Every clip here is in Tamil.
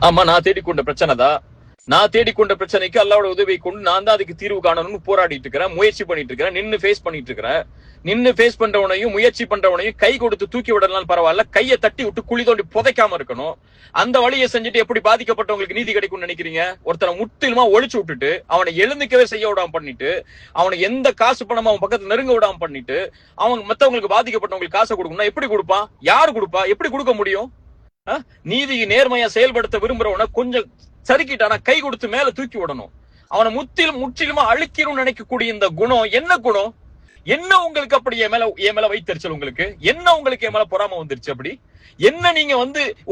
ஆமா, நான் தேடிக்கொண்ட பிரச்சனை தான். நான் தேடிக்கொண்ட பிரச்சனைக்கு அல்லாவோட உதவியை கொண்டு நான் தான் அதுக்கு தீர்வு காணணும்னு போராடிட்டு இருக்கிறேன், முயற்சி பண்ணிட்டு இருக்கிறேன், நின்னு ஃபேஸ் பண்ணிட்டு இருக்கிறேன். நின்னு ஃபேஸ் பண்றவனையும் முயற்சி பண்றவனையும் கை கொடுத்து தூக்கி விடலாம் பரவாயில்ல, கையை தட்டி விட்டு குழி தோண்டி புதைக்காம இருக்கணும். அந்த வழியை செஞ்சுட்டு எப்படி பாதிக்கப்பட்டவங்களுக்கு நீதி கிடைக்கும்னு நினைக்கிறீங்க? ஒருத்தனை முற்றிலுமா ஒழிச்சு விட்டுட்டு அவனை எழுந்துக்கவே செய்ய விடாம பண்ணிட்டு அவனுக்கு எந்த காசு பணமும் அவன் பக்கத்துல நெருங்க விடாம பண்ணிட்டு அவங்க மத்தவங்களுக்கு பாதிக்கப்பட்டவங்களுக்கு காசை கொடுக்கணும்னா எப்படி கொடுப்பான்? யாரு கொடுப்பா? எப்படி கொடுக்க முடியும்? நீதி நேர்மையா செயல்படுத்த விரும்புறவன கொஞ்சம் சரிக்கிட்டானா கை கொடுத்து மேல தூக்கி விடணும். அவனை முற்றிலுமா அழிக்கணும்னு நினைக்கக்கூடிய இந்த குணம் என்ன குணம்? என்ன உங்களுக்கு அப்படி என் மேல வைத்தறிச்சல்? உங்களுக்கு என்ன? உங்களுக்கு என் மேல பொறாம வந்துருச்சு? அப்படி என்ன? நீங்க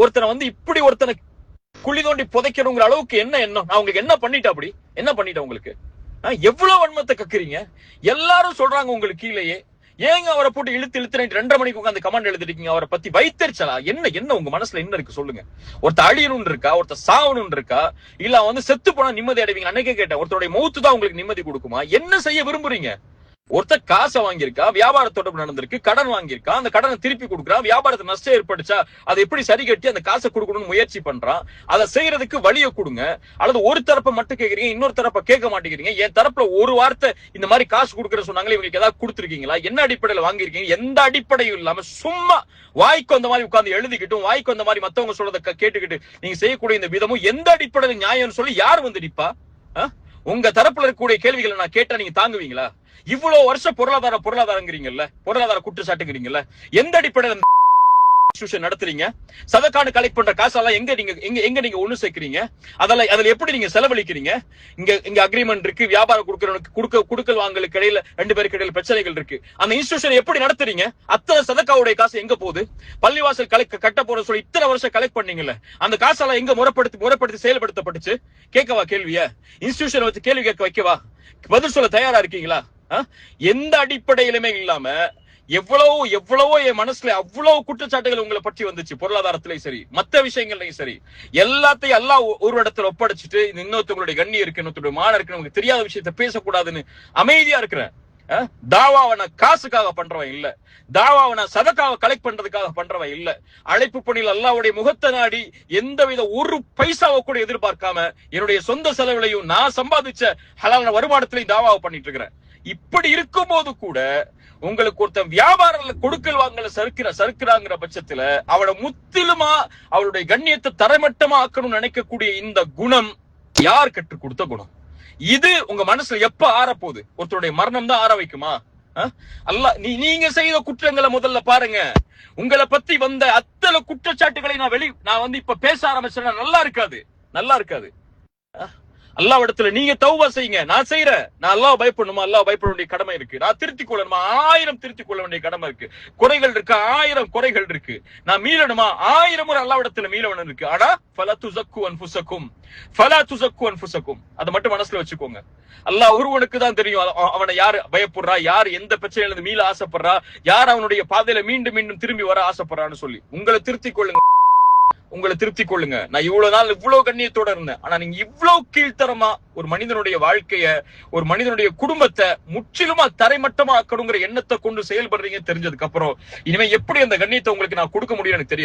ஒருத்தனை இப்படி ஒருத்தனை குழி தோண்டி புதைக்கணுங்கிற அளவுக்கு என்ன எண்ணம்? நான் உங்களுக்கு என்ன பண்ணிட்டேன்? அப்படி என்ன பண்ணிட்டேன் உங்களுக்கு? எவ்வளவு வன்மத்தை கக்குறீங்க? எல்லாரும் சொல்றாங்க உங்களுக்கு கீழேயே. ஏங்க அவரை போட்டு இழுத்து 2:30 மணிக்கு உட்காந்து கமெண்ட் எழுதிருக்கீங்க? அவரை பத்தி வைத்தறிச்சலா? என்ன உங்க மனசுல என்ன இருக்கு சொல்லுங்க? ஒருத்தர் அழியணும்னு இருக்கா? ஒருத்தர் சாவணும்னு இருக்கா? இல்ல செத்து போனா நிம்மதி அடைவீங்க? அன்னைக்கே கேட்டேன், ஒருத்தருடைய மௌத்து தான் உங்களுக்கு நிம்மதி கொடுக்குமா? என்ன செய்ய விரும்புறீங்க? ஒருத்தர் காசை வாங்கியிருக்கா, வியாபார தொடர்பு நடந்திருக்கு, கடன் வாங்கியிருக்கா, அந்த கடனை திருப்பி கொடுக்குறான், வியாபாரத்தை நஷ்டம் ஏற்பட்டுச்சா அதை எப்படி சரி கட்டி அந்த காசை கொடுக்கணும்னு முயற்சி பண்றான். அதை செய்யறதுக்கு வழியை கொடுங்க. அல்லது ஒரு தரப்பை மட்டும் கேக்குறீங்க, இன்னொரு தரப்பை கேட்க மாட்டேங்கிறீங்க. என் தரப்புல ஒரு வார்த்தை இந்த மாதிரி காசு கொடுக்குற சொன்னாங்களே, இவங்களுக்கு ஏதாவது கொடுத்துருக்கீங்களா? என்ன அடிப்படையில் வாங்கியிருக்கீங்க? எந்த அடிப்படையும் இல்லாம சும்மா வாய்க்கு அந்த மாதிரி உட்கார்ந்து எழுதிக்கிட்டும் வாய்க்கு அந்த மாதிரி மத்தவங்க சொல்றதை கேட்டுக்கிட்டு நீங்க செய்யக்கூடிய இந்த விதமும் எந்த அடிப்படையில் நியாயம்னு சொல்லி யார் வந்து நிப்பா? உங்க தரப்புல இருக்கக்கூடிய கேள்விகளை நான் கேட்டா நீங்க தாங்குவீங்களா? இவ்வளவு வருஷம் பொருளாதாரங்கிறீங்கல்ல, பொருளாதார குற்றச்சாட்டுங்கிறீங்கல்ல, எந்த அடிப்படையில் நடத்துறீங்க? சதக்கான கலெக்ட் பண்ற காசெல்லாம் எங்க நீங்க ஒண்ணு சேர்க்கிறீங்க? அதுல எப்படி நீங்க செலவழிக்கிறீங்க? இங்க அக்ரிமெண்ட் இருக்கு, வியாபாரம் கொடுக்கல் வாங்கலுக்கு இடையில 2 பேருக்கு இடையில பிரச்சனைகள் இருக்கு. அந்த இன்ஸ்டிடியூஷன் எப்படி நடத்துறீங்க? அத்தனை சதக்காவுடைய காசு எங்க போகுது? பள்ளிவாசல் கட்ட போற சொல்லி இத்தனை வருஷம் கலெக்ட் பண்ணீங்கல்ல, அந்த காசெல்லாம் எங்க முறைப்படுத்தி செயல்படுத்தப்பட்டுச்சு? கேட்கவா கேள்விய? இன்ஸ்டிடியூஷன் வச்சு கேள்வி கேட்க வைக்கவா? பதில் சொல்ல தயாரா இருக்கீங்களா? எந்த அடிப்படையிலுமே இல்லாம எவ்வளவோ என் மனசுல அவ்வளவு குற்றச்சாட்டுகள் உங்களை பற்றி வந்துச்சு. பொருளாதாரத்திலையும் சரி, மத்த விஷயங்கள்லயும் சரி, எல்லாத்தையும் எல்லாம் ஒரு இடத்துல ஒப்படைச்சிட்டு இன்னொருத்தவங்களுடைய கண்ணி இருக்கு, இன்னொருத்தருடைய மான இருக்கு, நமக்கு தெரியாத விஷயத்த பேசக்கூடாதுன்னு அமைதியா இருக்கிறேன். தாவாவன காசுக்காக பண்றவன் இல்ல, தாவாவன சதக்காக கலெக்ட் பண்றதுக்காக பண்றவன் இல்ல. அழைப்பு பணியில் அல்லாஹ்வுடைய முகத்தை நாடி எந்தவித ஒரு பைசாவை கூட எதிர்பார்க்காம என்னுடைய சொந்த செலவுலையும் நான் சம்பாதிச்ச ஹலாலான வருமானத்திலையும் தாவாவை பண்ணிட்டு இருக்கிறேன். இப்படி இருக்கும் போது கூட உங்களுக்கு ஒருத்தன் வியாபாரத்துல கொடுக்கல் வாங்கல சறுக்கிறாங்கிற பட்சத்துல அவளை முற்றிலுமா அவளுடைய கண்ணியத்தை தரைமட்டமா ஆக்கணும்னு நினைக்கக்கூடிய இந்த குணம் யார் கற்றுக் கொடுத்த குணம்? இது உங்க மனசுல எப்ப ஆறப்போகுது? ஒருத்தருடைய மரணம் தான் ஆற வைக்குமா? நீங்க செய்த குற்றங்களை முதல்ல பாருங்க. உங்களை பத்தி வந்த அத்தனை குற்றச்சாட்டுகளை நான் இப்ப பேச ஆரம்பிச்சேன்னா நல்லா இருக்காது. அல்லாஹ்விடத்துல நீங்க தௌபா செய்யுங்க. நான் செய்யறேன். நான் அல்லாஹ் பயப்படணுமா? அல்லாஹ் பயப்பட வேண்டிய கடமை இருக்கு. நான் திருத்திக் கொள்ளணுமா? 1000 திருத்திக் கொள்ள வேண்டிய கடமை இருக்கு. குறைகள் இருக்கு, 1000 குறைகள் இருக்கு. நான் மீளணுமா? 1000 முறை அல்லாஹ்விடத்துல மீளவனும் இருக்கு. ஆனா ஃபலா துஸக்கு அன்ஃபுஸக்கும் அதை மட்டும் மனசுல வச்சுக்கோங்க. அல்லாஹ் ஒருவனுக்கு தான் தெரியும் அவனை யாரு பயப்படுறா, யார் எந்த பிரச்சனையில இருந்து மீள ஆசைப்படுறா, யார் அவனுடைய பாதையில மீண்டும் திரும்பி வர ஆசைப்படுறான்னு சொல்லி உங்களை திருத்திக் கொள்ளுங்க. நான் இவ்வளவு நாள் இவ்வளவு கண்ணியத்தோட இருந்தேன். ஆனா நீங்க இவ்வளவு கீழ்த்தரமா ஒரு மனிதனுடைய வாழ்க்கைய, ஒரு மனிதனுடைய குடும்பத்தை முற்றிலுமா தரைமட்டமா ஆக்கணுங்கிற எண்ணத்தை கொண்டு செயல்படுறீங்க தெரிஞ்சதுக்கு அப்புறம் இனிமே எப்படி அந்த கண்ணியத்தை உங்களுக்கு நான் கொடுக்க முடியும்னு எனக்கு தெரியும்.